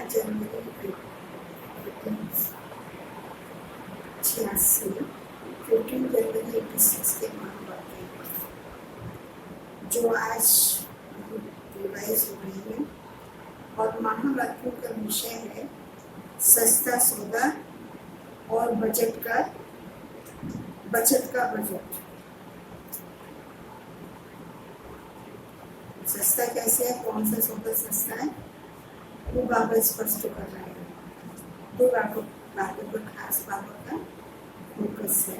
जनवरी 1886, 15 जनवरी 86 के महावाक्य जो आज रिवाइज हो रही है, और महावाक्यों का विषय है सस्ता सौदा और बचत का बजट। सस्ता कैसे है, कौन सा सौदा सस्ता है, वो बाबा स्पष्ट कर रहे हैं। दो बातों पर खास बातों का फोकस है।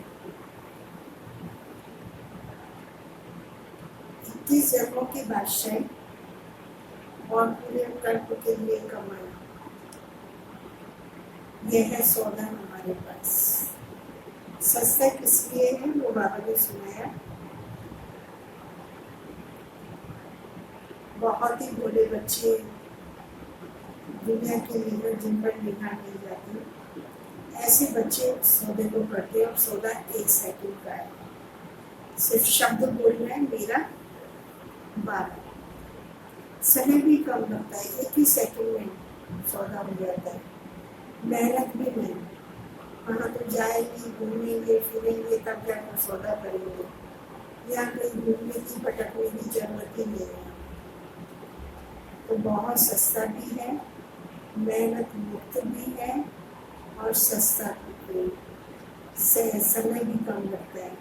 21 जन्मों की बादशाही और पूरे कल्प के लिए कमाना, यह है सौदा हमारे पास। सस्ता किस लिए है वो बाबा ने सुनाया। बहुत ही भोले बच्चे दुनिया के लीडर जिन पर निगाह नहीं जाती, ऐसे बच्चे सौदे को करते हैं। और सौदा 1 सेकंड का है, सिर्फ शब्द बोलना है मेरा बाबा। समय भी कम लगता है, 1 ही सेकंड में सौदा हो जाता है। मेहनत भी नहीं, वहाँ तो जाएंगे, घूमेंगे फिरेंगे, तब जाकर सौदा करेंगे। यहाँ कहीं घूमने की भटकने की जरूरत ही नहीं है। तो बहुत सस्ता भी है, मेहनत मुक्त भी है, और सस्ता भी, समय भी कम लगता है,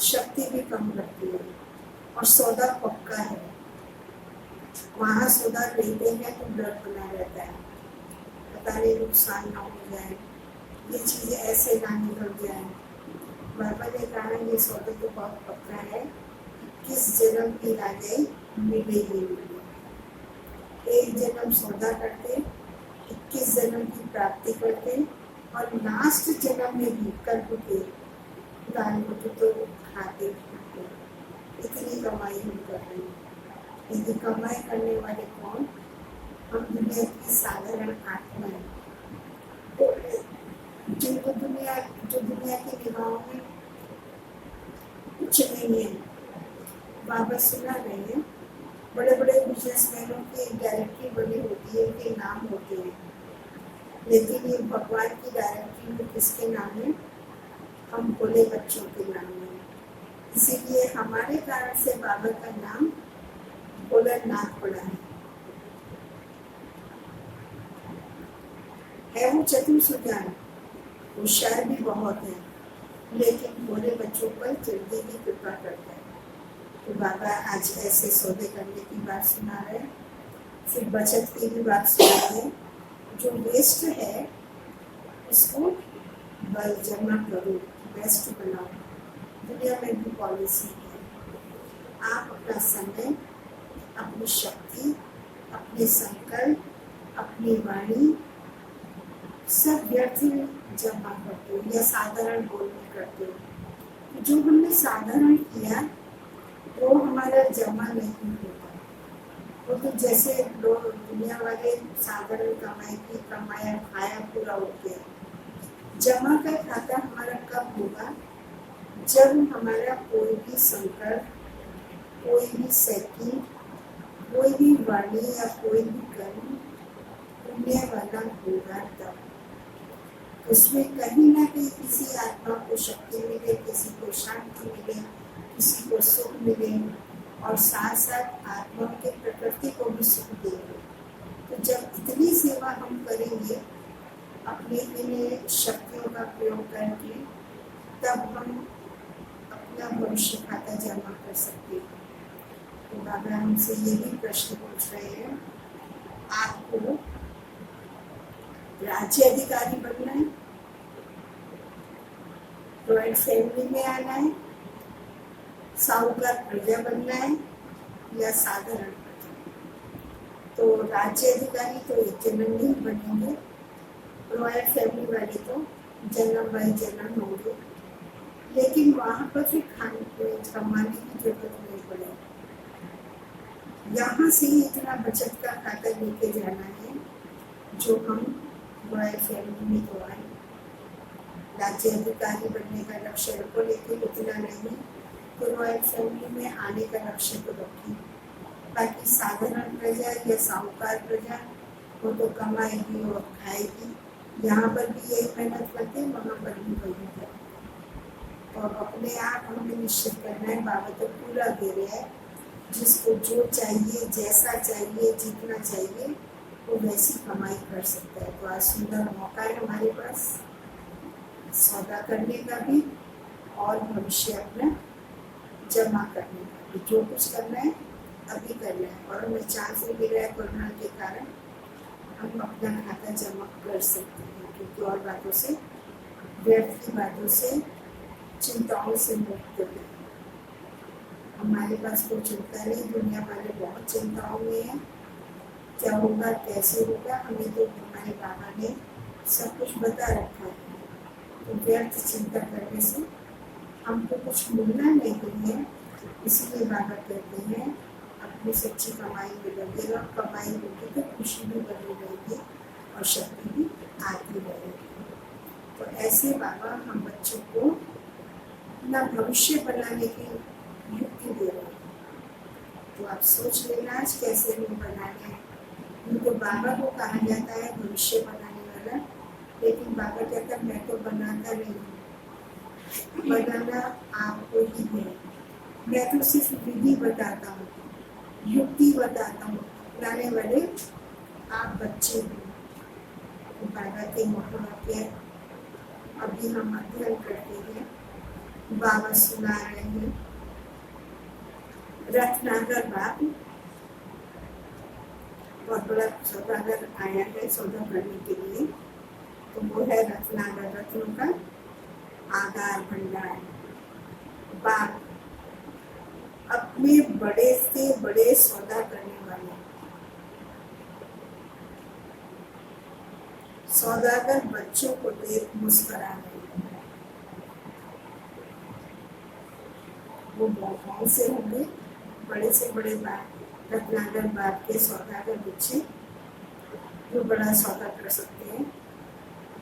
शक्ति भी कम लगती है, और सौदा पक्का है। वहाँ सौदा लेते हैं तो डर बना रहता है, पता नहीं नुकसान ना हो जाए, ये चीज़ें ऐसे ना निकल जाए। बाबा ने कहा ये सौदा तो बहुत पक्का है, किस जन्म की राजाई मिलेगी। 1 जन्म सौदा करते, 21 जन्म की प्राप्ति करते, और लास्ट जन्म में भी कल्प के दान तो खाते। इतनी कमाई हम कर रहे हैं। यदि कमाई करने वाले कौन, हम दुनिया की साधारण आत्मा है। तो जो दुनिया की निगाहों में कुछ नहीं है। बाबा सुना रहे हैं, बड़े बड़े बिजनेसमैनों की डायरेक्टरी बनी होती है, उनके नाम होते हैं, लेकिन ये भगवान की डायरेक्टरी में किसके नाम है, हम भोले बच्चों के नाम है। इसीलिए हमारे कारण से बाबा का नाम भोलेनाथ पड़ा है। वो चतुर सुजान, होशियार भी बहुत है, लेकिन भोले बच्चों पर जल्दी की कृपा करता है। तो बाबा आज ऐसे सौदे करने की बात सुना रहे हैं, फिर बचत की भी बात सुना रहे हैं। जो वेस्ट है उसको बल जमा करो, बेस्ट बनाओ। दुनिया में भी पॉलिसी है, आप अपना समय, अपनी शक्ति, अपने संकल्प, अपनी वाणी सब व्यर्थ जमा करते हो या साधारण बोल में करते हो। जो हमने साधारण किया वो हमारा जमा नहीं होता। वो तो जैसे लोग दुनिया वाले साधारण कमाया खाया पूरा हो गया। जमा का खाता हमारा कब होगा, जब हमारा कोई भी संकल्प, कोई भी सेकंड, कोई भी वाणी या कोई भी कर्म पुण्य वाला होगा। तब उसमें कहीं ना कहीं किसी आत्मा को शक्ति मिले, किसी को शांति मिले, किसी को सुख मिले, और साथ साथ आत्मा के प्रकृति को भी सुख देंगे। तो जब इतनी सेवा हम करेंगे अपनी इन शक्तियों का प्रयोग करके, तब हम अपना भविष्य खाता जमा कर सकते हैं। तो बाबा हमसे ये भी प्रश्न पूछ रहे हैं, आपको राज्य अधिकारी बनना है, रॉयल फैमिली में आना है, साहूकार प्रजा बनना है, या साधारण प्रजा? तो राज्य अधिकारी तो 1 जन्म नहीं बनेंगे, रॉयल फैमिली वाले तो जन्म बाई जन्म होंगे, लेकिन वहाँ पर फिर कमाने की जरूरत नहीं पड़ेगी। यहाँ से ही इतना बचत का खाता लेके जाना है जो हम रॉयल फैमिली में तो आए। राज्य अधिकारी बनने का लक्ष्य रखो, लेकिन उतना नहीं तो रॉयल फैमिली में आने का लक्ष्य तो रखिए। बाकी साधारण प्रजा या साहूकार प्रजा वो तो कमाएगी और खाएगी। यहाँ पर भी यही मेहनत करते हैं, वहाँ पर भी वही करते हैं। और अपने आप हमें निश्चित करना है, बाबा तो पूरा दे रहे हैं, जिसको जो चाहिए, जैसा चाहिए, जितना चाहिए, वो वैसी कमाई कर सकता है। तो आज सुंदर मौका है हमारे पास सौदा करने का भी और भविष्य अपना जमा करने का भी। जो कुछ करना है अभी करना है, और हमें चांस मिल रहा है कोरोना के कारण हम अपना खाता जमा कर सकते हैं, क्योंकि और बातों से, व्यर्थ की बातों से, चिंताओं से मुक्त है। हमारे पास कोई चिंता नहीं, दुनिया वाले बहुत चिंताओं में है, क्या होगा, कैसे होगा, हमें तो हमारे बाबा ने सब कुछ बता रखा है। तो व्यर्थ चिंता करने से हमको कुछ मिलना नहीं है, इसीलिए बाबा कहते हैं अपनी सच्ची कमाई में लगे रहो। कमाई होगी तो खुशी भी बनी रहेगी और शक्ति भी आती रहेगी। तो ऐसे बाबा हम बच्चों को अपना भविष्य बनाने की युक्ति दे रहे हैं। तो आप सोच लेना आज कैसे हमें बनाने हैं। उनको बाबा को कहा जाता है भविष्य बनाने वाला, लेकिन बाबा कहता है मैं तो बनाता नहीं हूँ, बनाना आपको ही है। मैं तो सिर्फ विधि बताता हूँ, युक्ति बताता हूँ, अपनाने वाले आप बच्चे हो। तो बाबा के महावाक्य अभी हम अध्ययन करते हैं, बाबा सुना रहे हैं। रत्नाकर बाप बहुत बड़ा सौदागर आया है सौदा करने के लिए, तो वो है रत्नाकर, रत्नों का आधार भंडार। बाप अपने बड़े से बड़े सौदा करने वाले सौदागर बच्चों को देख मुस्कुरा रहे हैं। वो कौन से होंगे? बड़े से बड़े बाप, रत्नाकर बाप के सौदागर बच्चे जो बड़ा सौदा कर सकते हैं।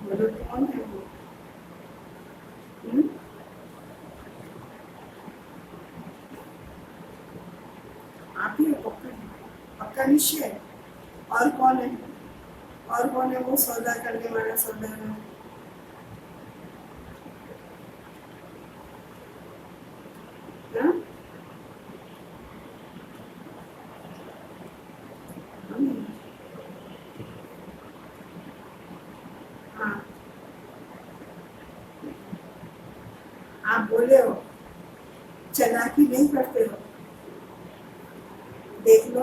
बोलो कौन है वो? आप ही पक्का निश्चय है। और कौन है? और कौन है वो सौदा करने वाला सौदागर? हाँ, आप बोले हो, चालाकी नहीं करते हो। देख लो,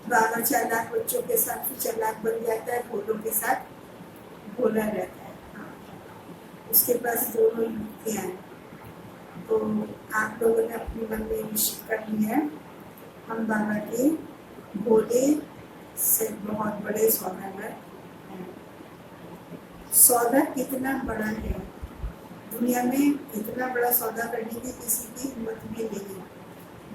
बाबा चालाक बच्चों के साथ भी चालाक बन जाता है, भोलों के साथ भोला रहता है। हाँ, उसके पास दोनों युक्तियाँ हैं। तो आप लोगों ने अपने मन में निश्चित कर लिया है, हम बाबा के भोले से बहुत बड़े सौदागर हैं। सौदा कितना बड़ा है, दुनिया में इतना बड़ा सौदा करने की किसी की हिम्मत भी नहीं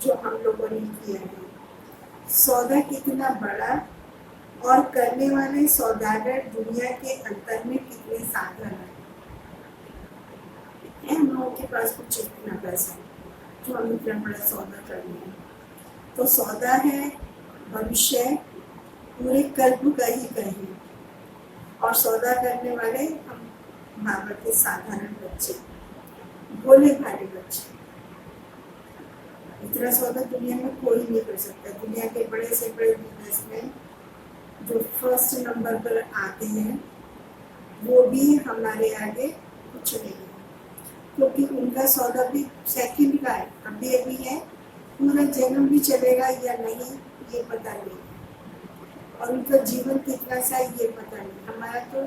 जो हम लोगों ने किया है। सौदा कितना बड़ा, और करने वाले सौदागर दुनिया के अंतर में कितने साधन है। हम लोगों के पास कुछ इतना पैसा जो हम इतना बड़ा सौदा कर लें। तो सौदा है भविष्य पूरे कल्प का ही कहीं, और सौदा करने वाले हम बाबा के साधारण बच्चे, भोले भाले बच्चे। इतना सौदा दुनिया में कोई नहीं कर सकता। दुनिया के बड़े से बड़े बिजनेसमैन जो फर्स्ट नंबर पर आते हैं वो भी हमारे आगे कुछ नहीं है, क्योंकि उनका सौदा भी सेकंड का है, अभी अभी है। पूरा जन्म भी चलेगा या नहीं ये पता नहीं, और उनका जीवन कितना सा है ये पता नहीं। हमारा तो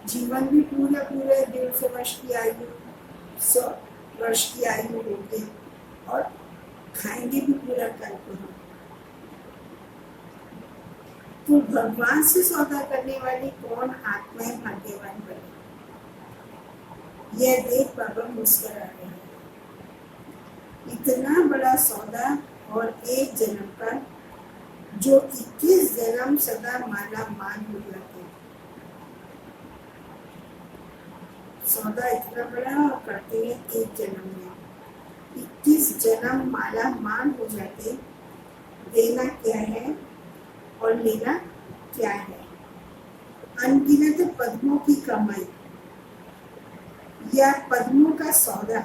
जीवन भी पूरा 150 वर्ष की आयु, 100 वर्ष की आयु होगी, और खाएंगे भी पूरा कल्प हम। तो भगवान से सौदा करने वाली कौन आत्माएं भाग्यवान बने, यह देख बाबा मुस्कुरा रहे हैं। इतना बड़ा सौदा, और एक जन्म पर जो 21 जन्म सदा माला माल हो जाते हैं। सौदा इतना बड़ा और करते हैं एक जन्म में, 21 जन्म माला माल हो जाते। देना क्या है और लेना क्या है? अनगिनत पद्मों की कमाई या पद्मों का सौदा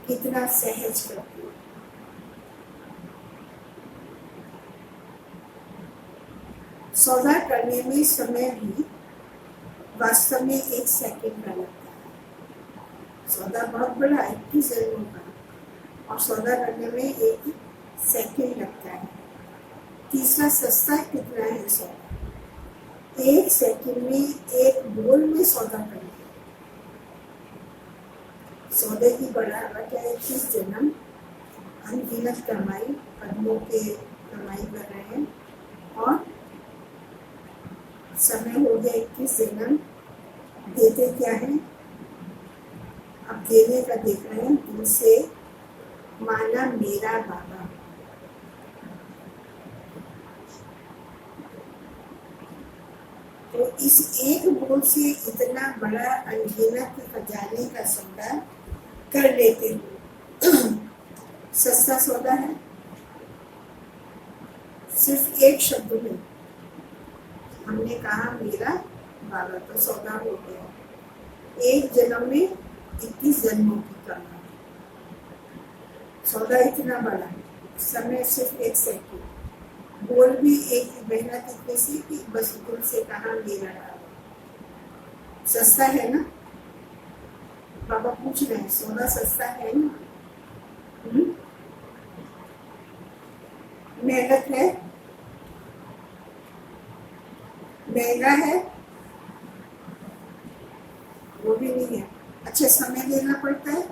कितना सहज करती है। सौदा करने में समय भी वास्तव में 1 सेकंड का लगता है। सौदा बहुत बड़ा है, 21 जन्मों का, और सौदा करने में 1 सेकंड लगता है। तीसरा सस्ता कितना है सौदा? 1 सेकंड में 1 बोल में सौदा करना। सौदे की बढ़ावट है 21 जन्म, अनगिनत कमाई, पद्मों के कमाई कर रहे हैं, और समय हो गया 21 जन्म। देते क्या है? अब देने का देख रहे हैं दिल से, माना मेरा बाबा। तो इस एक बोल से इतना बड़ा अनगिनत खजाने का सौदा कर लेते हो। सस्ता सौदा है। सिर्फ एक शब्द में हमने कहा मेरा बाबा, तो सौदा हो गया। 1 जन्म में 21 जन्मों की कमाई। सौदा इतना बड़ा, समय सिर्फ 1 सेकंड, बोल भी एक मेहनत इतनी सी कि बस दिल से कहा मेरा बाबा। सस्ता है ना? बाबा पूछ रहे हैं, सौदा सस्ता है ना? मेहनत है, महंगा है, वो भी नहीं है। अच्छा, समय देना पड़ता है,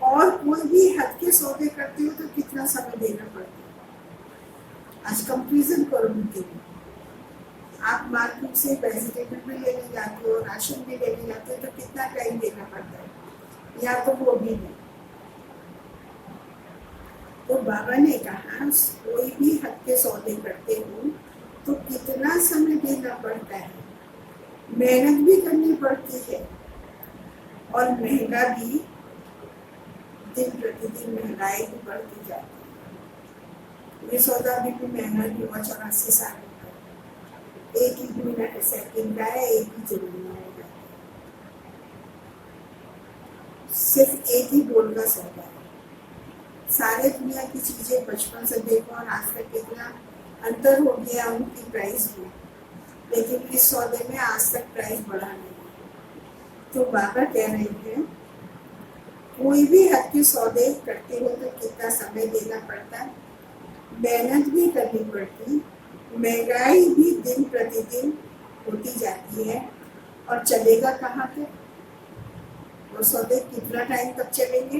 और कोई भी हद के सौदे करते हो तो कितना समय देना पड़ता है? आज कंपेरिजन करो उनके लिए। आप मार्केट से वेजिटेबल भी लेने जाते हो, राशन भी लेने जाते हो, तो कितना टाइम देना पड़ता है? या तो वो भी नहीं। तो बाबा ने कहा कोई भी हद के सौदे करते हो तो कितना समय देना पड़ता है, मेहनत भी करनी पड़ती है, और महंगा भी, दिन प्रतिदिन महंगाई भी बढ़ती जाती है। ये सौदा भी महंगा नहीं हुआ 84 साल का, 1 ही मिनट सेकंड का है, 1 ही जन्म में है, सिर्फ 1 ही बोल का सौदा है। सारे दुनिया की चीजें बचपन से देखो और आज तक कितना अंतर हो गया उनकी प्राइस में, लेकिन इस सौदे में आज तक प्राइस बढ़ा नहीं। तो बाबा कह रहे हैं कोई भी हद के सौदे करते हो तो कितना समय देना पड़ता है, मेहनत भी करनी पड़ती, महंगाई भी दिन प्रतिदिन होती जाती है, और चलेगा कहाँ तक? वो सौदे कितना टाइम तक चलेंगे?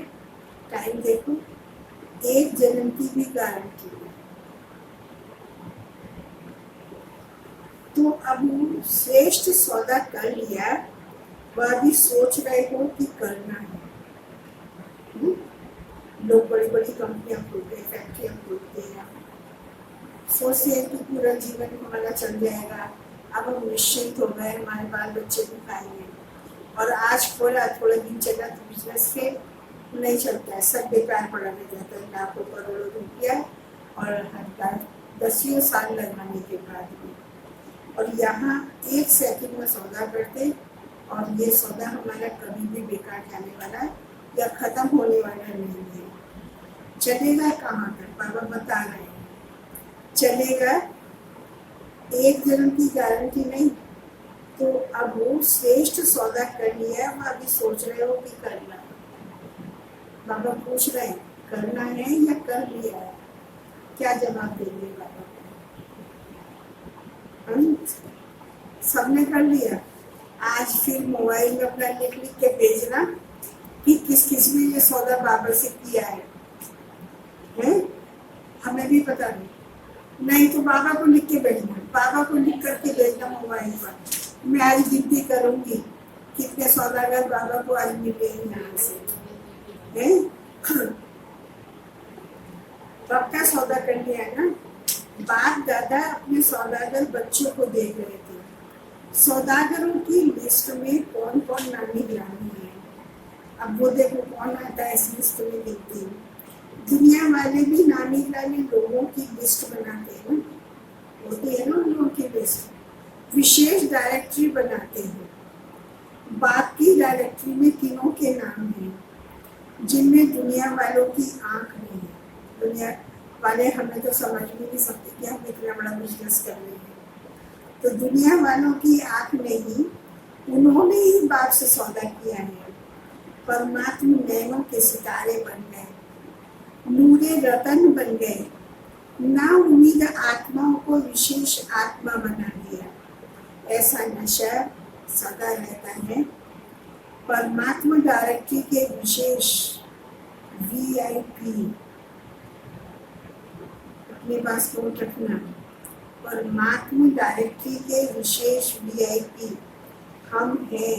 टाइम देखो, 1 जन्म की भी गारंटी है। तो अब श्रेष्ठ सौदा कर लिया, वह भी सोच रहे हो कि करना है। लोग बड़ी बड़ी कंपनियां खोलते हैं, फैक्ट्रियां खोलते हैं, सोचते हैं कि पूरा जीवन हमारा चल जाएगा, अब हम निश्चिंत हो गए, हमारे बाल बच्चे भी खाएंगे, और आज खोला, थोड़ा दिन चला तो बिजनेस के नहीं चलता है, सब बेकार पड़ा रह जाता है, लाखों करोड़ों रुपया, और हर 10 साल लगाने के बाद भी। और यहाँ 1 सेकंड में सौदा करते, और ये सौदा हमारा कभी भी बेकार जाने वाला या खत्म होने वाला नहीं है। चलेगा कहाँ तक? बाबा बता रहे हैं, चलेगा 1 जन्म की गारंटी नहीं। तो अब वो श्रेष्ठ सौदा कर लिया, वह अभी सोच रहे हो कि करना है। बाबा पूछ रहे हैं करना है या कर लिया है? क्या जवाब देंगे बाबा? सबने कर लिया। आज फिर मोबाइल में अपना लिख लिख के भेजना कि किस किस ने ये सौदा बाबा से किया है, हमें भी पता नहीं तो बाबा को लिख के भेजना, बाबा को लिख करके भेजना मोबाइल पर। मैं आज गिनती करूंगी कितने सौदागर बाबा को आज मिले यहाँ से। पक्का सौदा कर लिया ना? बाप दादा अपने सौदागर बच्चों को देख रहे थे, सौदागरों की लिस्ट में कौन कौन नामी गिरामी है। अब वो देखो कौन आता है इस लिस्ट में, देखते हैं दुनिया वाले भी नामी गिरामी लोगों की लिस्ट बनाते हैं ना, होती है ना उन लोगों की लिस्ट, विशेष डायरेक्टरी बनाते हैं। बाप की डायरेक्टरी में तीनों के नाम हैं जिनमें दुनिया वालों की आंख नहीं है। दुनिया वाले हमें तो समझ भी नहीं सकते कि हम इतना बड़ा बिजनेस कर रहे हैं। तो दुनिया वालों की आंख नहीं, उन्होंने ही बाप से सौदा किया है। परमात्मा नैनों के सितारे बन गए, नूरे रतन बन गए, ना उम्मीद आत्माओं को विशेष आत्मा बना दिया। ऐसा नशा सदा रहता है। परमात्मा डायरेक्टरी के विशेष VIP अपने पास नोट रखना। परमात्मा डायरेक्टरी के विशेष VIP हम हैं,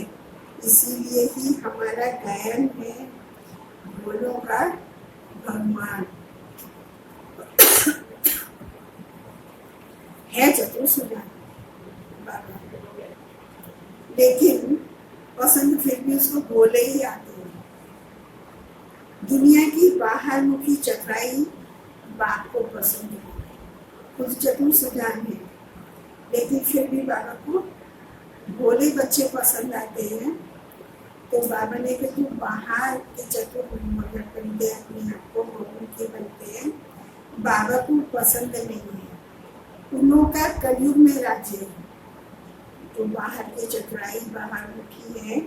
इसीलिए ही हमारा गायन है भोलों का भगवान है चतुर्भुज बाबा। लेकिन पसंद फिर भी उसको भोले ही आते हैं। दुनिया की बाहर मुखी चतुराई बाप को पसंद है, खुद चतुर्भुज है, लेकिन फिर भी बाबा को भोले बच्चे पसंद आते हैं। तो बाबा ने कहा तुम बाहर के चतुर्भुज बनते हैं, अपने आप को बहुमुखी बनते हैं, बाबा को पसंद नहीं है। उनका कलयुग में राज्य है, तो बाहर के चतुराई बाहर मुखी है,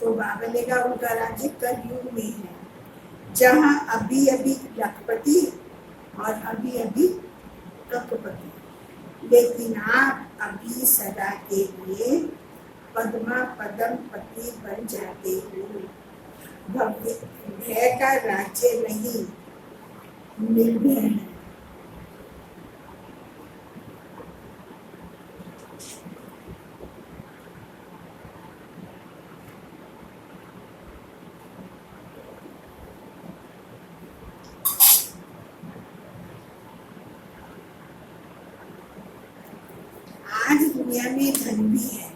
तो बाबा ने कहा उनका राज्य कलयुग में है, जहाँ अभी अभी लखपति और अभी अभी कपपति। लेकिन आप अभी सदा के लिए पद्मा पदम पति बन जाते हो। भय का राज्य नहीं, निर्भय है। आज दुनिया में धन भी है,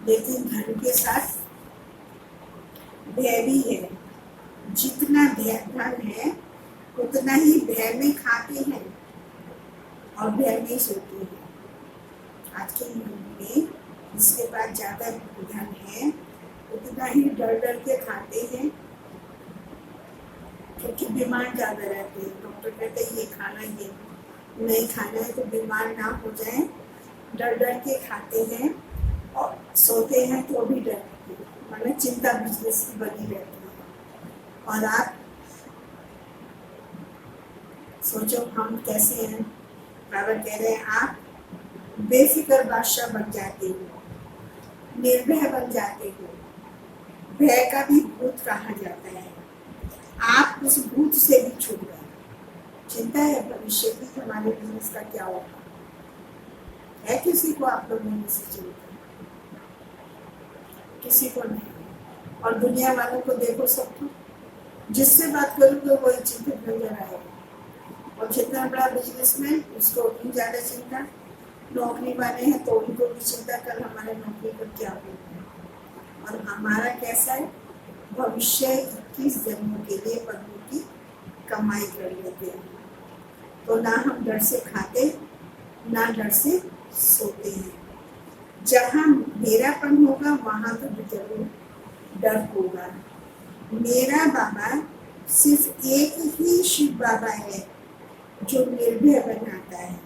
लेकिन धन के साथ भय भी है। जितना धन है उतना ही भय में खाते हैं और भय में सोते हैं। आज के युग में जिसके पास ज्यादा धन है उतना ही डर डर के खाते हैं, क्योंकि बीमार ज्यादा रहते हैं। डॉक्टर कहते हैं ये खाना ये नहीं खाना है, तो बीमार ना हो जाए, डर डर के खाते हैं और सोते हैं तो भी डर, मतलब चिंता बिजनेस की बनी रहती है। और आप सोचो हम कैसे हैं। बाबा कह रहे हैं आप बेफिक्र बादशाह बन जाते हो, निर्भय बन जाते हो। भय का भी भूत कहा जाता है। आप उस भूत से भी छूट गए। चिंता है भविष्य की हमारे बिजनेस का क्या होगा, है किसी को आप लोगों में से चिंता? किसी को नहीं। और दुनिया वालों को देखो, सबको जिससे बात करोगे वही चिंतित नजर आएगा। और जितना बड़ा बिजनेसमैन उसको उतनी ज्यादा चिंता। नौकरी वाले हैं तो उनको भी चिंता, कल हमारे नौकरी पर क्या होगा। और हमारा कैसा है, भविष्य 21 जन्मों के लिए पद्मों की कमाई कर लेते हैं। तो ना हम डर से खाते ना डर से सोते हैं। जहाँ मेरापन होगा वहां तो जरूर डर होगा। मेरा बाबा सिर्फ एक ही शिव बाबा है जो निर्भय बनाता है।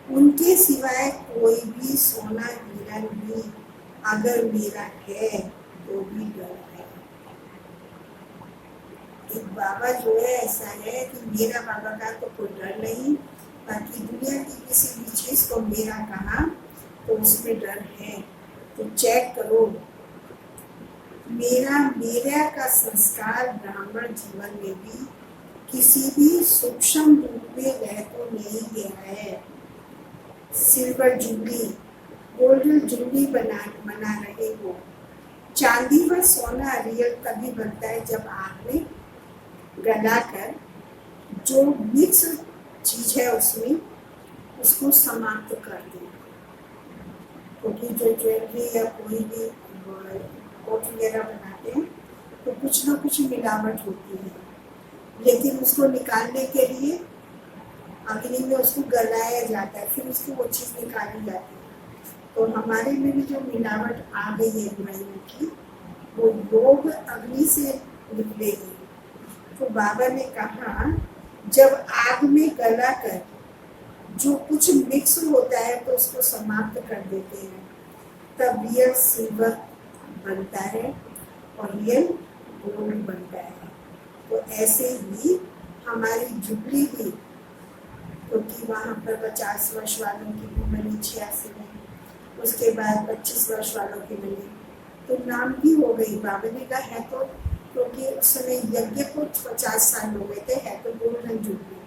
उनके सिवाय कोई भी सोना हीरा नहीं। अगर मेरा है तो भी डर है। एक बाबा जो है ऐसा है कि मेरा बाबा का तो कोई डर नहीं, बाकी दुनिया की किसी भी चीज को मेरा कहा तो उसमें डर है। तो चेक करो, मेरा का संस्कार ब्राह्मण जीवन में भी किसी भी सूक्ष्म रूप में रह तो नहीं गया है। सिल्वर जुबली, गोल्डन जुबली बना रहे हो। चांदी व सोना रियल तभी बनता है जब आपने गलाकर जो मिक्स चीज है उसमें उसको समाप्त कर दें। क्योंकि जो ज्वेलरी या कोई भी कोट वगैरह बनाते हैं तो कुछ ना कुछ मिलावट होती है, लेकिन उसको निकालने के लिए अग्नि में उसको गलाया जाता है, फिर उसकी वो चीज निकाली जाती है। तो हमारे में भी जो मिलावट आ गई है बुराइयों की, वो लोभ अग्नि से निकलेगी। तो बाबा ने कहा जब आग में गला कर जो कुछ मिक्स होता है तो उसको समाप्त कर देते हैं, तब रियल सिल्वर बनता है और रियल गोल्ड बनता है। तो ऐसे ही हमारी जुबली भी, क्योंकि वहाँ पर 50 वर्ष वालों की भी मिली 86 में, उसके बाद 25 वर्ष वालों की मिली, तो नाम भी हो गई। बाबा ने कहा है तो, क्योंकि उस समय यज्ञ को 50 साल हो गए थे, है तो गोल्डन जुबली।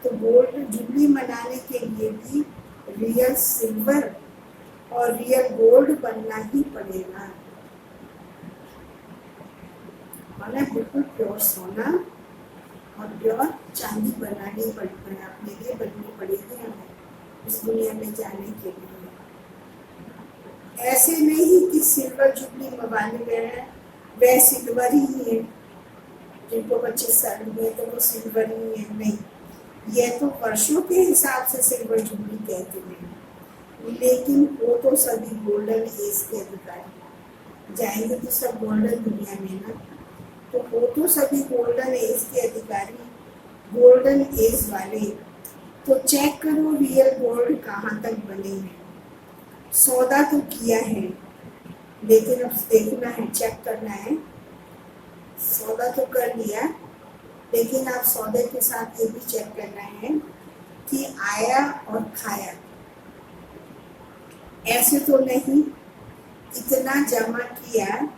तो गोल्ड जुबली मनाने के लिए भी रियल सिल्वर और रियल गोल्ड बनना ही पड़ेगा। और बिल्कुल प्योर सोना और प्योर चांदी बनानी पड़ेगी, अपने लिए बननी पड़ेगी हमें इस दुनिया में जाने के लिए। ऐसे नहीं कि सिल्वर जुबली मवाने गए हैं वह सिल्वर ही है, जिनको 25 साल हुए तो वो सिल्वर ही है, नहीं, यह तो वर्षों के हिसाब से सिल्वर जुबली कहते हैं। लेकिन वो तो सभी गोल्डन एज के अधिकारी जाएंगे, तो सब गोल्डन दुनिया में ना, तो वो तो सभी गोल्डन एज के अधिकारी, गोल्डन एज वाले। तो चेक करो रियल गोल्ड कहाँ तक बने हैं। सौदा तो किया है, लेकिन अब देखना है, चेक करना है। सौदा तो कर लिया, लेकिन आप सौदे के साथ ये भी चेक करना है कि आया और खाया। ऐसे तो नहीं इतना जमा किया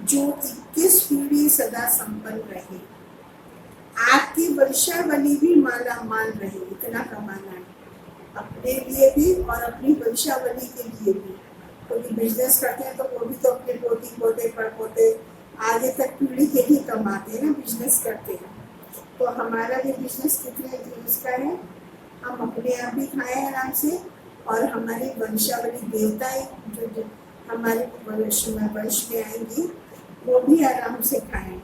जो 21 पीढ़ी सदा संपन्न रहे, आपकी वंशावली भी माला माल रहे, इतना कमाना है अपने लिए भी और अपनी वंशावली के लिए भी। क्योंकि बिजनेस करते हैं तो वो भी तो अपने पोती पोते पड़पोते आगे तक पीढ़ी के ही कमाते हैं ना, बिजनेस करते हैं। तो हमारा भी बिजनेस कितने दिवस का है, हम अपने आप भी खाएं आराम से और हमारी वंशावली देवताएं जो हमारे वंश में आएंगी वो भी आराम से खाएं।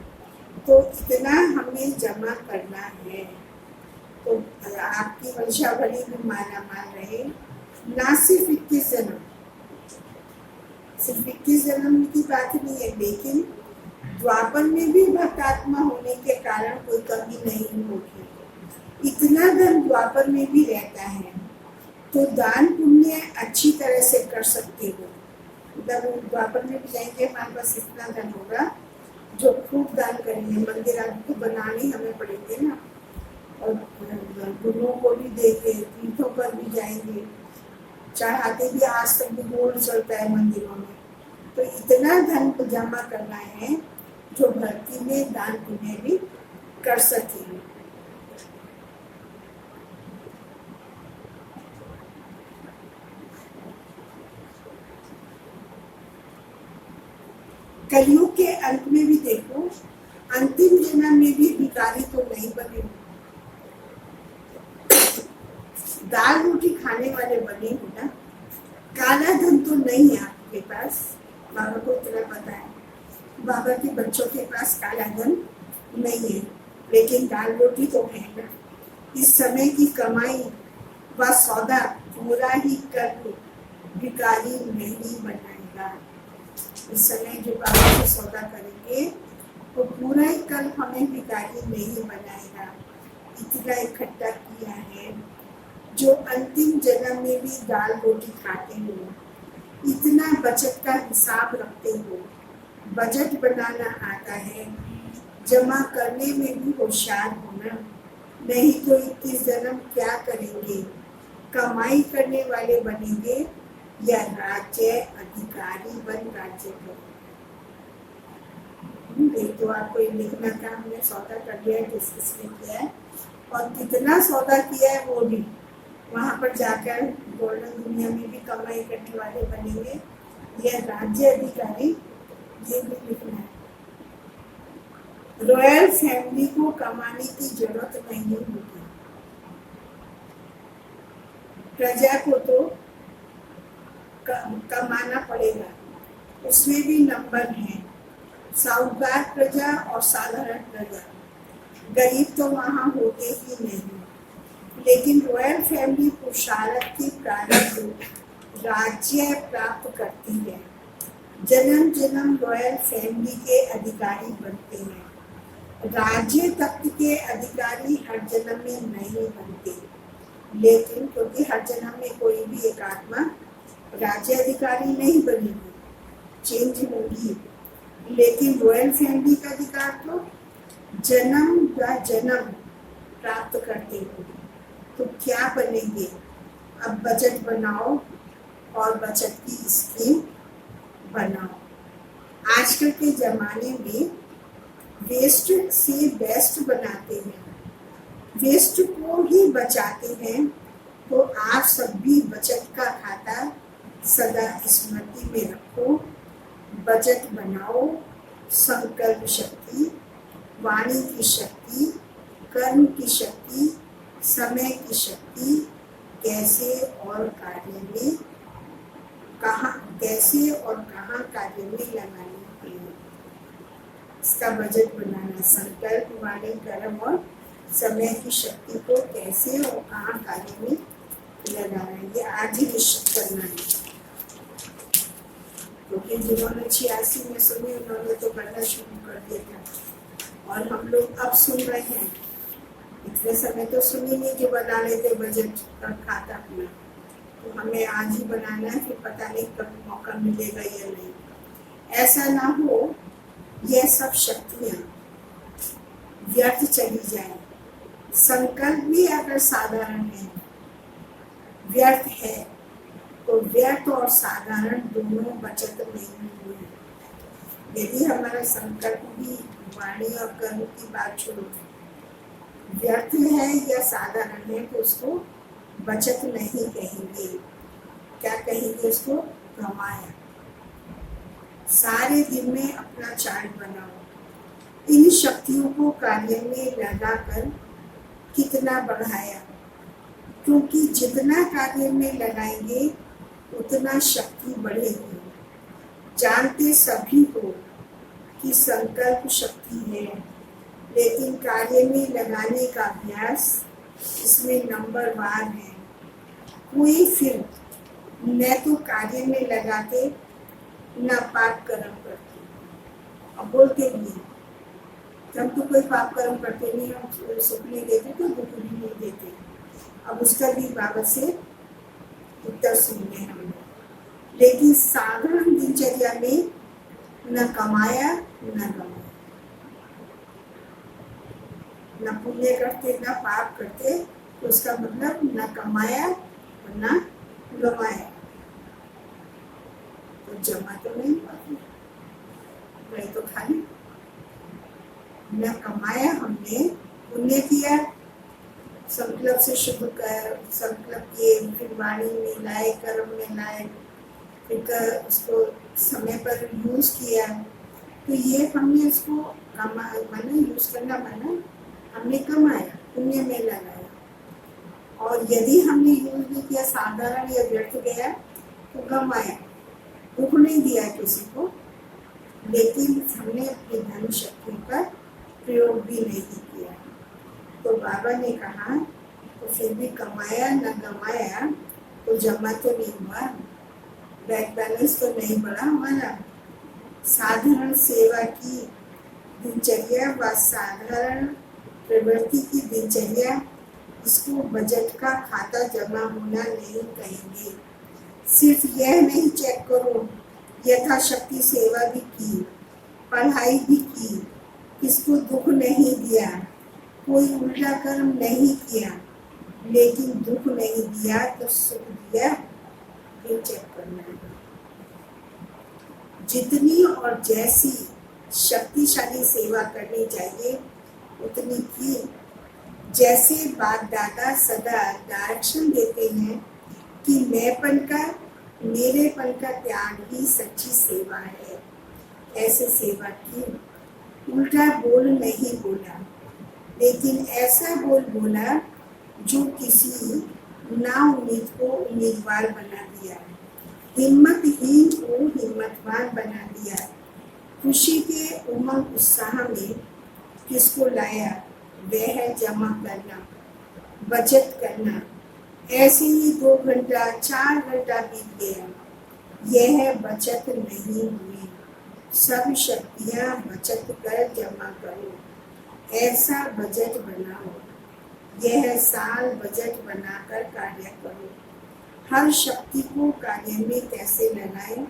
तो इतना हमें जमा करना है, तो आपकी वंशावली भी माला माल रहे। ना सिर्फ 21 जन्म, सिर्फ 21 जन्म की बात नहीं है, लेकिन द्वापर में भी भक्तात्मा होने के कारण कोई कमी नहीं होगी। इतना धन द्वापर में भी रहता है, तो दान पुण्य अच्छी तरह से कर सकते हो। मतलब द्वापर में भी जाएंगे, हमारे पास इतना धन होगा जो खूब दान करेंगे। मंदिर आपको बनाने हमें पड़ेंगे ना, और गुरुओं को भी देंगे, तीर्थों पर भी जाएंगे, चढ़ाते भी, आज तक भी गोल्ड चलता है मंदिरों में। तो इतना धन को जमा करना है जो भक्ति में दान पुण्य भी कर सके। कलयुग के अंत में भी देखो, अंतिम जन्म में भी भिखारी तो नहीं बने, दाल रोटी खाने वाले बने हो ना। काला धन तो नहीं है आपके पास, बाबा को इतना पता है। बाबा के बच्चों के पास काला धन नहीं है, लेकिन दाल रोटी तो है ना। इस समय की कमाई व सौदा पूरा ही कर भिखारी नहीं बनाएगा। इस समय जो बाबा से सौदा करेंगे तो पूरा ही कल हमें भिखारी नहीं बनाएगा। इतना इकट्ठा किया है, जो अंतिम जन्म में भी दाल रोटी खाते हो, इतना बचत का हिसाब रखते हो, बजट बनाना आता है, जमा करने में भी होशियार होना, नहीं तो 21 जन्म क्या करेंगे, कमाई करने वाले बनेंगे या राज्य अधिकारी बन राज्य करेंगे। तो आपको ये लिखना था, हमने सौदा कर लिया है, किस किसने किया है और कितना सौदा किया है, वो भी वहाँ पर जाकर गोल्डन दुनिया में भी कमाई करने वाले बनेंगे या राज्य अधिकारी, ये भी लिखना है। रॉयल फैमिली को कमाने की जरूरत नहीं होगी, प्रजा को तो कमाना पड़ेगा। उसमें भी नंबर हैं, साहूकार प्रजा और साधारण प्रजा। गरीब तो वहाँ होते ही नहीं, लेकिन रॉयल फैमिली पुरुषार्थ की प्रारंभ राज्य प्राप्त करती है। जन्म जन्म रॉयल फैमिली के अधिकारी बनते हैं। राज्य तख्त के अधिकारी हर जन्म में नहीं बनते, लेकिन क्योंकि हर जन्म में कोई भी एक आत्मा राज्य अधिकारी नहीं बनेगी, चेंज होगी, लेकिन रॉयल फैमिली का अधिकार तो जन्म या जन्म प्राप्त करते हो। तो क्या बनेंगे? अब बजट बनाओ और बचत की स्कीम बनाओ। आजकल के जमाने में वेस्ट से बेस्ट बनाते हैं, वेस्ट को ही बचाते हैं। तो आप सब भी बचत का खाता सदा स्मृति में रखो। बजट बनाओ। संकल्प शक्ति, वाणी की शक्ति, कर्म की शक्ति, समय की शक्ति, कैसे और कार्य में कहाँ कार्य में लगानी है, इसका बजट बनाना। संकल्प, वाणी, कर्म और समय की शक्ति को कैसे और कहाँ कार्य में लगाना है, ये आज ही निश्चित करना है। क्योंकि जिन्होंने 86 में सुनी उन्होंने तो करना शुरू कर दिया था, और हम लोग अब सुन रहे हैं। इतने समय तो सुनी नहीं कि बना लेते बजट का खाता अपना। तो हमें आज ही बनाना है, फिर पता नहीं कब मौका मिलेगा या नहीं। ऐसा ना हो यह सब शक्तियाँ व्यर्थ चली जाए। संकल्प भी अगर साधारण है, व्यर्थ है, तो व्यर्थ और साधारण दोनों बचत नहीं हुई। यदि हमारा संकल्प भी वाणी और कर्म की बात छोड़ो, व्यर्थ है या साधारण है, तो उसको बचत नहीं कहेंगे। क्या कहेंगे? उसको कमाया। सारे दिन में अपना चार्ट बनाओ। इन शक्तियों को कार्य में लगाकर कितना बढ़ाया, क्योंकि जितना कार्य में लगाएंगे उतना शक्ति बढ़ेगी। जानते सभी हो कि संकल्प शक्ति है, लेकिन कार्य में लगाने का अभ्यास इसमें नंबर 1 है। कोई फिर न तो कार्य में लगाते न पाप कर्म करते। अब बोलते भी हम तो कोई पाप कर्म करते नहीं, हम सुख नहीं देते तो दुख भी नहीं देते। अब उसका भी बाबत से उत्तर सुनने हम लोग। लेकिन साधारण दिनचर्या में न कमाया न गमाया, न पुण्य करते न पाप करते, तो उसका मतलब न कमाया और न गमाया। तो जमा तो नहीं पाती, वही तो खाली। न कमाया हमने, पुण्य किया, संकल्प से शुभ कर, संकल्प किए, फिर वाणी में लाए, कर्म में लाए, फिर उसको समय पर यूज किया। तो ये हमने उसको माना, यूज करना माना, हमने कमाया, पुण्य में लगाया। और यदि हमने यूज नहीं किया, साधारण या व्यर्थ गया, तो गमाया। दुख नहीं दिया किसी को, लेकिन हमने अपनी धन शक्ति का प्रयोग भी नहीं किया। तो बाबा ने कहा तो फिर भी कमाया न गमाया, तो जमा तो नहीं हुआ, बैंक बैलेंस तो नहीं बढ़ा हमारा। साधारण सेवा की दिनचर्या व साधारण प्रवृत्ति की दिनचर्या, इसको बजट का खाता जमा होना नहीं कहेंगे। सिर्फ यह नहीं चेक करो, यथाशक्ति सेवा भी की, पढ़ाई भी की, किसको दुख नहीं दिया, कोई उल्टा कर्म नहीं किया, लेकिन दुख नहीं दिया तो सुख दिया, ये चेक करना है। जितनी और जैसी शक्तिशाली सेवा करनी चाहिए उतनी की। जैसे बाप दादा सदा डायरेक्शन देते हैं कि मैंपन का, मेरेपन का त्याग ही सच्ची सेवा है, ऐसे सेवा की। उल्टा बोल नहीं बोला, लेकिन ऐसा बोल बोला जो किसी ना उम्मीद को उम्मीदवार बना दिया, हिम्मतहीन को हिम्मतवान बना दिया। खुशी के उमंग उत्साह में किसको लाया, वह है जमा करना। बचत करना। ऐसे ही 2 घंटा 4 घंटा बीत गया, यह बचत नहीं हुई। सब शक्तियां बचत कर जमा करो, ऐसा बजट बनाओ। यह साल बजट बनाकर कार्य करो। हर शक्ति को कार्य में कैसे लगाएं,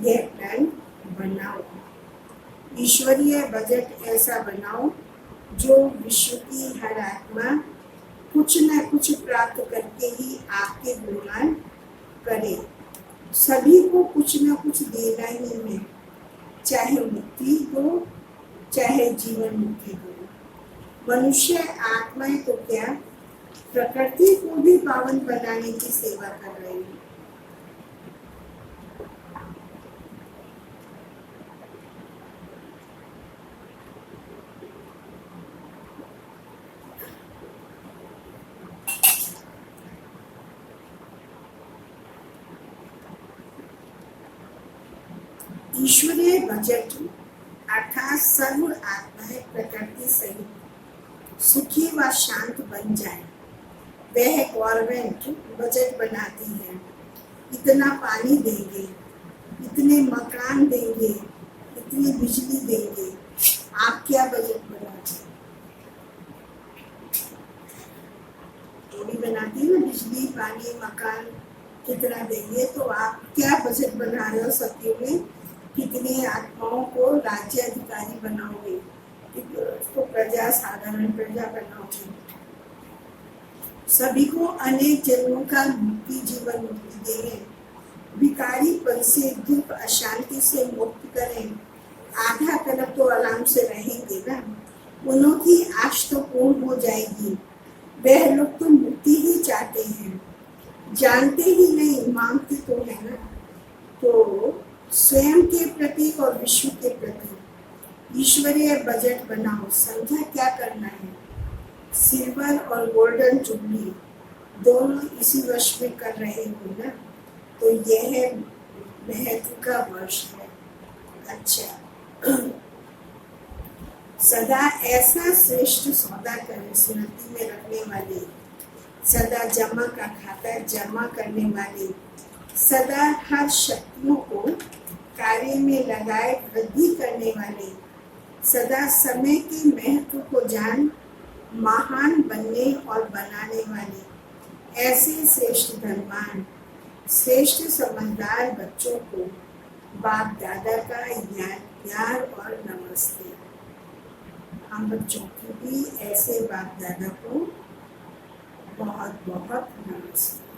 यह प्लान बनाओ। ईश्वरीय बजट ऐसा बनाओ जो विश्व की हर आत्मा कुछ न कुछ प्राप्त करके ही आपके गुणगान करे। सभी को कुछ न कुछ देना ही है, चाहे मुक्ति दो चाहे जीवन मुक्ति दो। मनुष्य आत्माएं तो क्या, प्रकृति को भी पावन बनाने की सेवा कर रही है। ईश्वरीय बजट अर्थात सर्व आत्माएं प्रकृति सहित सुखी व शांत बन जाए, वह गवर्नमेंट बजट बनाती है। इतना पानी देंगे, इतने मकान देंगे, इतनी बिजली देंगे। आप क्या बजट बनाते हैं? वो भी बनाती है ना, बिजली पानी मकान कितना देंगे। तो आप क्या बजट बना रहे हो? सत्य में कितनी आत्माओं को राज्य अधिकारी बनाओगे, उसको प्रजा साधारण प्रजा बनाओगे। सभी को अनेक जन्मों का मुक्ति जीवन मुक्ति दें, भिखारीपन से दुख अशांति से मुक्त करें। आधा कलप तो आराम से रहेंगे ना, उन्हों की आश तो पूर्ण हो जाएगी। वह लोग तो मुक्ति ही चाहते हैं, जानते ही नहीं, मांगते तो है ना। तो स्वयं के प्रति और विश्व के प्रति ईश्वरीय बजट बनाओ। समझा क्या करना है? सिल्वर और गोल्डन जुबली दोनों इसी वर्ष में कर रहे हो ना, तो यह महत्व का वर्ष है। अच्छा, सदा ऐसा श्रेष्ठ सौदा करें, स्मृति में रखने वाले, सदा जमा का खाता जमा करने वाले, सदा हर शक्तियों को कार्य में लगाए वृद्धि करने वाले, सदा समय के महत्व को जान महान बनने और बनाने वाले, ऐसे श्रेष्ठ धनवान श्रेष्ठ समझदार बच्चों को बाप दादा का प्यार और नमस्ते। हम बच्चों की भी ऐसे बाप दादा को बहुत बहुत नमस्ते।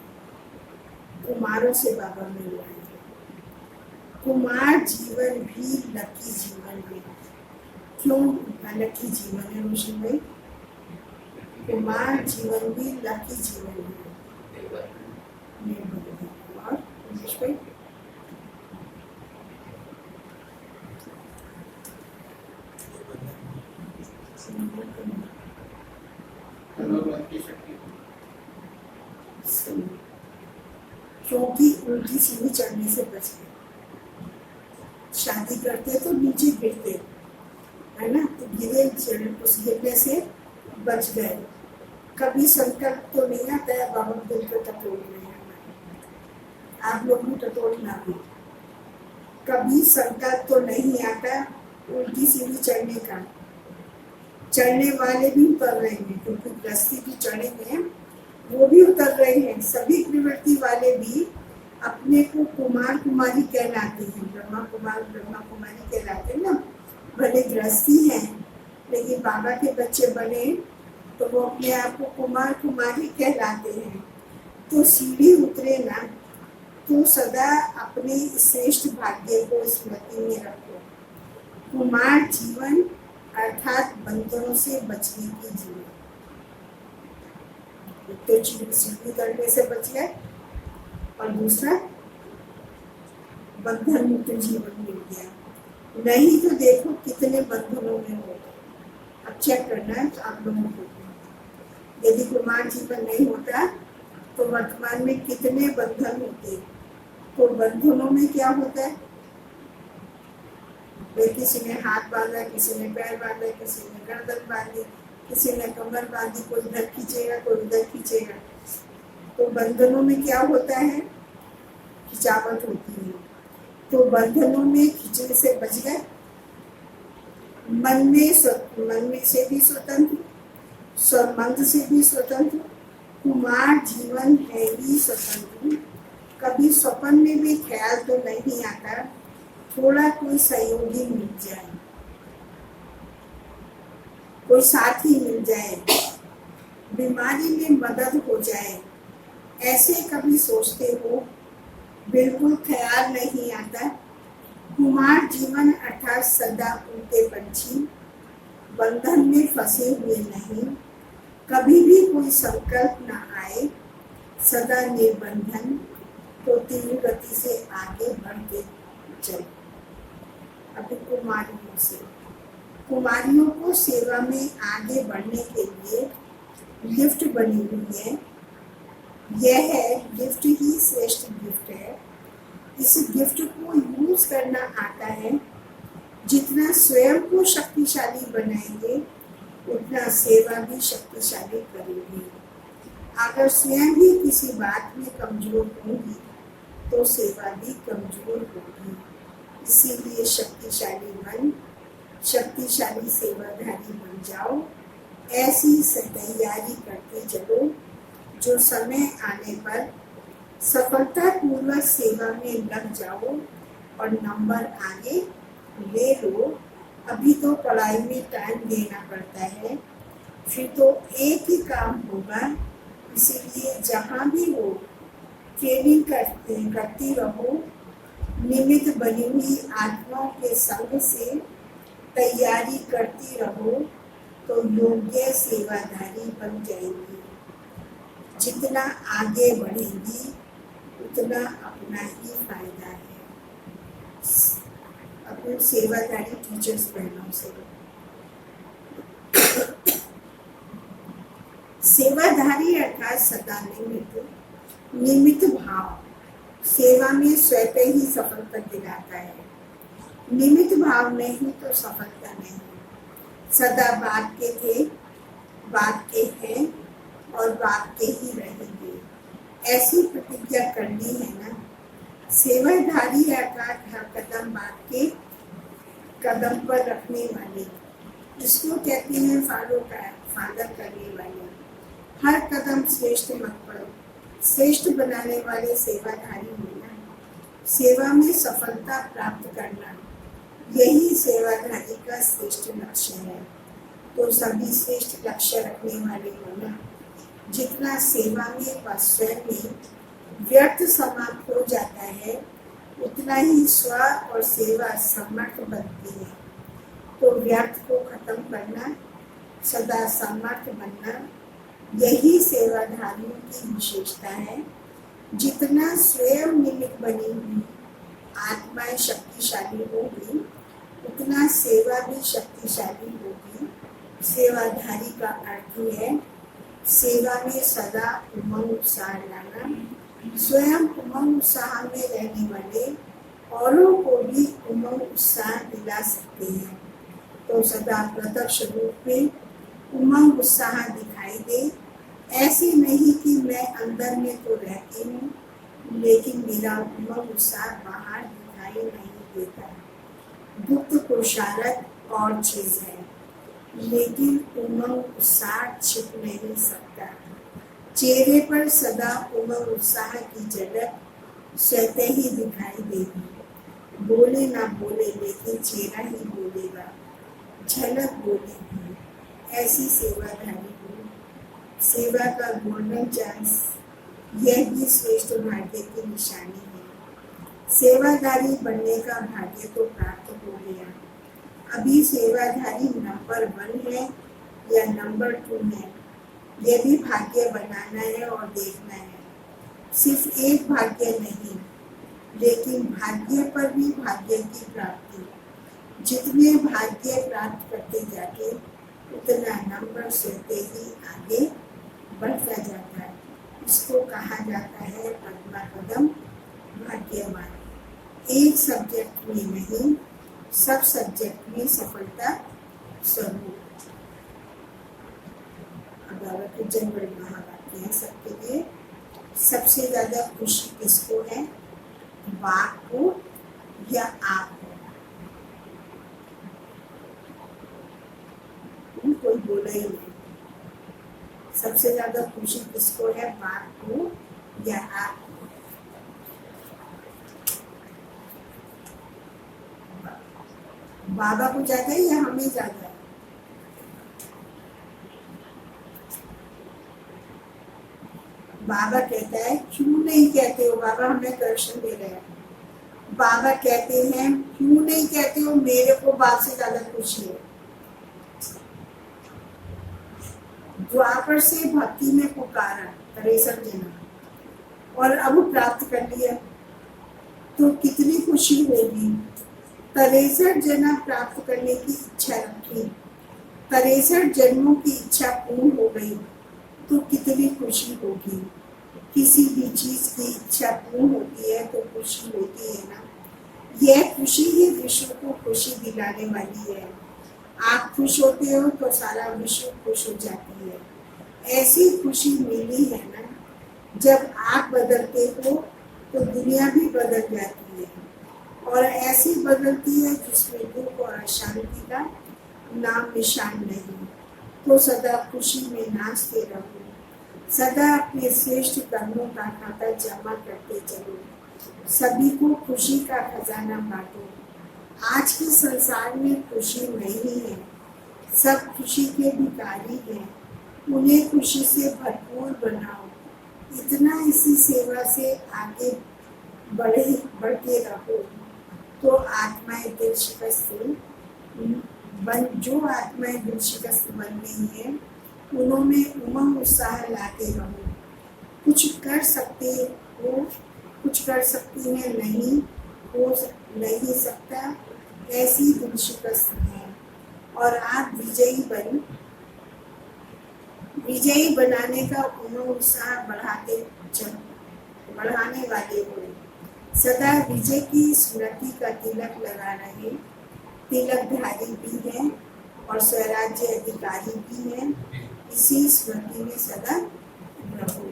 कुमारों से बाबा मिलवाएंगे। कुमार जीवन भी लकी जीवन है। क्यों लकी जीवन है रोशन भाई? कुमार जीवन भी लकी जीवन है। और रमेश भाई? क्योंकि उल्टी सीढ़ी चढ़ने से बच गए। शादी करते तो नीचे गिरते है ना, तो गिरे, उस गिरने से बच गए। कभी संकल्प तो नहीं आता है बाबा दिल को टटोलने, आप लोग भी टटोलना भी। कभी संकल्प तो नहीं आता उल्टी सीढ़ी चढ़ने का। चढ़ने वाले भी उतर रहे हैं, क्योंकि गृहस्थी भी चढ़ेंगे, वो भी उतर रहे हैं। सभी प्रवृत्ति वाले भी अपने को कुमार कुमारी कहलाते हैं, ब्रह्मा कुमार ब्रह्मा कुमारी कहलाते हैं ना। भले गृहस्थी हैं, लेकिन बाबा के बच्चे बने तो वो अपने आप को कुमार कुमारी कहलाते हैं। तो सीढ़ी उतरे ना, तो सदा अपने श्रेष्ठ भाग्य को स्मृति में रखो। कुमार जीवन अर्थात बंधनों से बचने की जीवन। तो सीढ़ी करने से बच गए, और दूसरा बंधन मुक्त जीवन मिल गया। नहीं तो देखो कितने बंधनों में हो। अब चेक करना है तो आप लोगों को, यदि कुमार जीवन नहीं होता तो वर्तमान में कितने बंधन होते। तो बंधनों में क्या होता है? किसी ने हाथ बांधा, किसी ने पैर बांधा, किसी ने गर्दन बांधी, किसी ने कमर बांधी, कोई इधर खींचेगा, कोई उधर खींचेगा, तो बंधनों में क्या होता है, खिंचावट होती है। तो बंधनों में खींचने से बच गए, मन में से भी स्वतंत्र, स्वमंद से भी स्वतंत्र, कुमार जीवन है भी स्वतंत्र। कभी स्वप्न में भी ख्याल तो नहीं आता, थोड़ा कोई सहयोगी मिल जाए, कोई साथी मिल जाए, बीमारी में मदद हो जाए, ऐसे कभी सोचते हो, बिल्कुल ख्याल नहीं आता। कुमार जीवन अर्थात सदा उड़ते पंछी, बंधन में फंसे हुए नहीं, कभी भी कोई संकल्प न आए, सदा निर्बंधन, तो तीव्र गति से आगे बढ़ते चले। अभी कुमारियों को सेवा में आगे बढ़ने के लिए लिफ्ट बनी हुई है। यह है गिफ्ट ही श्रेष्ठ गिफ्ट है। इस गिफ्ट को यूज करना आता है। जितना स्वयं को शक्तिशाली बनाएंगे, उतना सेवा भी शक्तिशाली करेंगे। अगर स्वयं ही किसी बात में कमजोर होंगी, तो सेवा भी कमजोर होगी। इसीलिए शक्तिशाली बन, शक्तिशाली सेवाधारी बन जाओ। ऐसी तैयारी करते चलो, जो समय आने पर सफलतापूर्वक सेवा में लग जाओ और नंबर आगे ले लो। अभी तो पढ़ाई में टाइम देना पड़ता है, फिर तो एक ही काम होगा। इसीलिए जहाँ भी हो ट्रेनिंग करती रहो। निमित्त बनी हुई आत्माओं के संग से तैयारी करती रहो, तो योग्य सेवाधारी बन जाएंगी। जितना आगे बढ़ेंगी, उतना अपना ही फायदा है। अपने सेवाधारी टीचर्स बहनों से, सेवाधारी अर्थात सदा निमित्त भाव सेवा में स्वतः ही सफलता दिलाता है। निमित्त भाव नहीं तो सफलता नहीं। सदा बात के थे, बात के हैं और बात के ही रहेंगे, ऐसी प्रतिज्ञा करनी है ना। सेवाधारी अर्थात हर कदम बात के कदम पर रखने वाले, इसको कहते हैं फादर करने वाले। हर कदम श्रेष्ठ मत पड़ो, श्रेष्ठ बनाने वाले सेवाधारी होना। सेवा में सफलता प्राप्त करना, यही सेवाधारी का श्रेष्ठ लक्ष्य है। तो सभी श्रेष्ठ लक्ष्य रखने वाले होना। जितना सेवा में व स्वयं में व्यर्थ समाप्त हो जाता है, उतना ही स्व और सेवा समर्थ बनती है। तो व्यर्थ को खत्म करना, सदा समर्थ बनना, यही सेवाधारियों की विशेषता है। जितना स्वयं निमित्त बनी हुई आत्माएं शक्तिशाली होगी, उतना सेवा भी शक्तिशाली होगी। सेवाधारी का अर्थ है सेवा में सदा उमंग उत्साह लाना। स्वयं उमंग उत्साह में रहने वाले औरों को भी उमंग उत्साह दिला सकते हैं। तो सदा प्रत्यक्ष रूप में उमंग उत्साह दिखाई दे। ऐसी नहीं कि मैं अंदर में तो रहती हूँ, लेकिन मेरा उमंग उत्साह बाहर दिखाई नहीं देता। गुप्त पुरुषार्थ और चीज है, लेकिन उमंग उत्साह छिप नहीं सकता। चेहरे पर सदा उमंग उत्साह की झलक स्वतः ही दिखाई देगी। बोले ना बोले, लेकिन चेहरा ही बोलेगा, झलक बोलेगी। ऐसी सेवाधारी हो। सेवा का गोल्डन चांस, यह भी श्रेष्ठ भाग्य की निशानी है। सेवाधारी बनने का भाग्य तो प्राप्त हो गया। अभी सेवाधारी नंबर 1 है या नंबर 2 है, यह भी भाग्य बनाना है और देखना है। सिर्फ एक भाग्य नहीं, लेकिन भाग्य पर भी भाग्य की प्राप्ति। जितने भाग्य प्राप्त करते जाते, उतना नंबर स्वतः ही आगे बढ़ता जाता है। इसको कहा जाता है पद्मा कदम भाग्यवान। एक सब्जेक्ट में नहीं, सब सब्जेक्ट में सफलता स्वरूप। बाबा के जनरल महावाक्य हैं सबके लिए। सबसे ज्यादा खुशी किसको है, बाप को या आप को? कोई बोला ही नहीं। सबसे ज्यादा खुशी किसको है, बाप को या आप को? बाबा को ज्यादा है या हमें ज्यादा है? बाबा कहता है, क्यों नहीं कहते हो? बाबा हमें दर्शन दे रहे हैं। बाबा कहते हैं, क्यों नहीं कहते हो मेरे को बाप से ज्यादा खुशी है? द्वापर से भक्ति में पुकारा 63 जन्म और अब प्राप्त कर लिया, तो कितनी खुशी होगी। 63 जन्म प्राप्त करने की इच्छा रखी, 63 जन्मों की इच्छा पूर्ण हो गई, तो कितनी खुशी होगी। किसी भी चीज की इच्छा पूर्ण होती है तो खुशी होती है ना। यह खुशी ही विश्व को खुशी दिलाने वाली है। आप खुश होते हो तो सारा विश्व खुश हो जाती है। ऐसी खुशी मिली है ना। जब आप बदलते हो तो दुनिया भी बदल जाती है, और ऐसी बदलती है जिसमें दुख और अशांति का नाम निशान नहीं। तो सदा खुशी में नाचते रहो, सदा अपने श्रेष्ठ कर्मों का खाता जमा करते चलो, सभी को खुशी का खजाना बांटो। आज के संसार में खुशी नहीं है, सब खुशी के भिखारी हैं, उन्हें खुशी से भरपूर बनाओ। इतना इसी सेवा से आगे बढ़ते रहो, तो आत्माएं दिल शिकस्त जो आत्माएं दिल शिकस्त बन गई हैं, उन्होंने उमंग उत्साह लाते रहो। कुछ कर सकते हो, कुछ कर सकती है, नहीं हो नहीं सकता, ऐसी दिल शिकस्त है। और आप विजयी बनाने का उमंग उत्साह बढ़ाने वाले हो। सदा विजय की स्मृति का तिलक लगा रहे, तिलकधारी भी हैं और स्वराज्य अधिकारी भी हैं। इसी स्मृति में सदा रहो।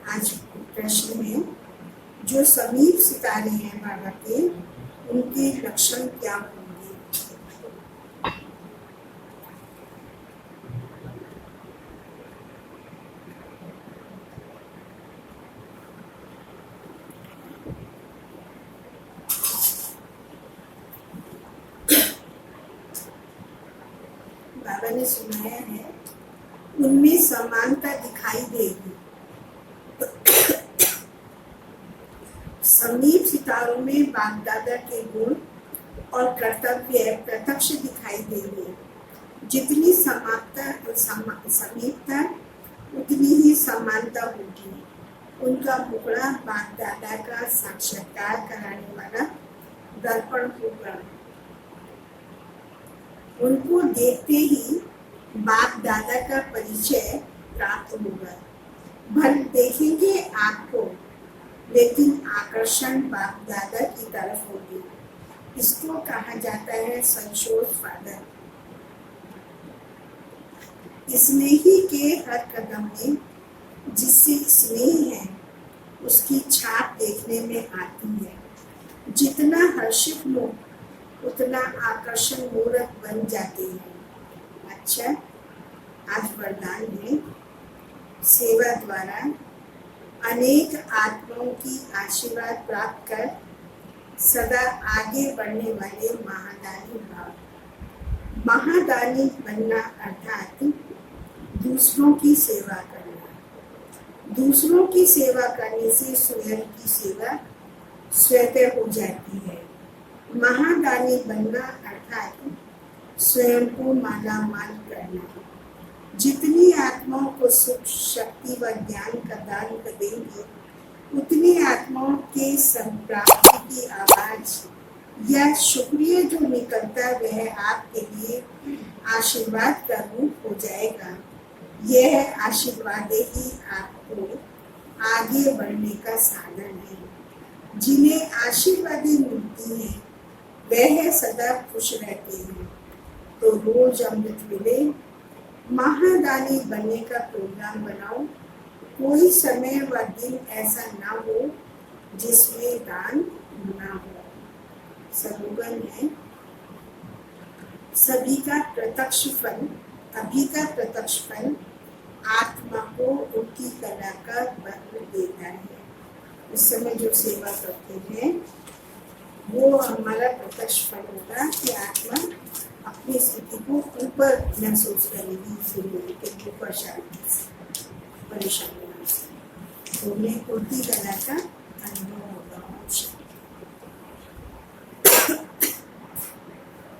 आज प्रश्न है, जो समीप सितारे हैं बाबा के, उनके लक्षण क्या होंगे? बाबा ने सुनाया है, उनमें समानता दिखाई देगी। समीप सितारों में बाप दादा के गुण और कर्तव्य प्रत्यक्ष दिखाई देंगे। जितनी समीपता उतनी ही समानता होगी। उनका मुखड़ा बाप दादा का साक्षात्कार कराने वाला दर्पण होगा। उनको देखते ही बाप दादा का परिचय प्राप्त होगा। भले देखेंगे आपको, लेकिन आकर्षण बाप दादा की तरफ होगी। इसको कहा जाता है संशोध फादर। स्नेही के हर कदम में जिससे स्नेह है, उसकी छाप देखने में आती है। जितना हर्षित लोग उतना आकर्षण मूर्त बन जाते हैं। अच्छा, आज वरदान है, सेवा द्वारा अनेक आत्माओं की आशीर्वाद प्राप्त कर सदा आगे बढ़ने वाले महादानी भाव। महादानी बनना अर्थात दूसरों की सेवा करना। दूसरों की सेवा करने से स्वयं की सेवा स्वतः हो जाती है। महादानी बनना अर्थात स्वयं को माला माल करना। जितनी आत्माओं को सुख, शक्ति व ज्ञान का दान करेंगे, उतनी आत्माओं के संप्राप्ति की आवाज या शुक्रिया जो निकलता वह आपके लिए आशीर्वाद का रूप हो जाएगा। यह आशीर्वाद ही आपको आगे बढ़ने का साधन है। जिन्हें आशीर्वादें मिलती हैं वह सदा खुश रहते हैं। तो रोज अमृत मिले, महादानी बनने का प्रोग्राम बनाओ। कोई समय व दिन ऐसा ना हो जिसमें दान ना हो। स्लोगन है, सभी का प्रत्यक्ष फल, अभी का प्रत्यक्ष फल आत्मा को उनकी कला का बल देता है। उस समय जो सेवा करते हैं वो हमारा प्रत्यक्ष फल होगा कि आत्मा अपनी स्थिति को ऊपर महसूस करेगी, के ऊपर शांति परेशानी से, तो उन्हें उनकी कला का अनुभव होगा।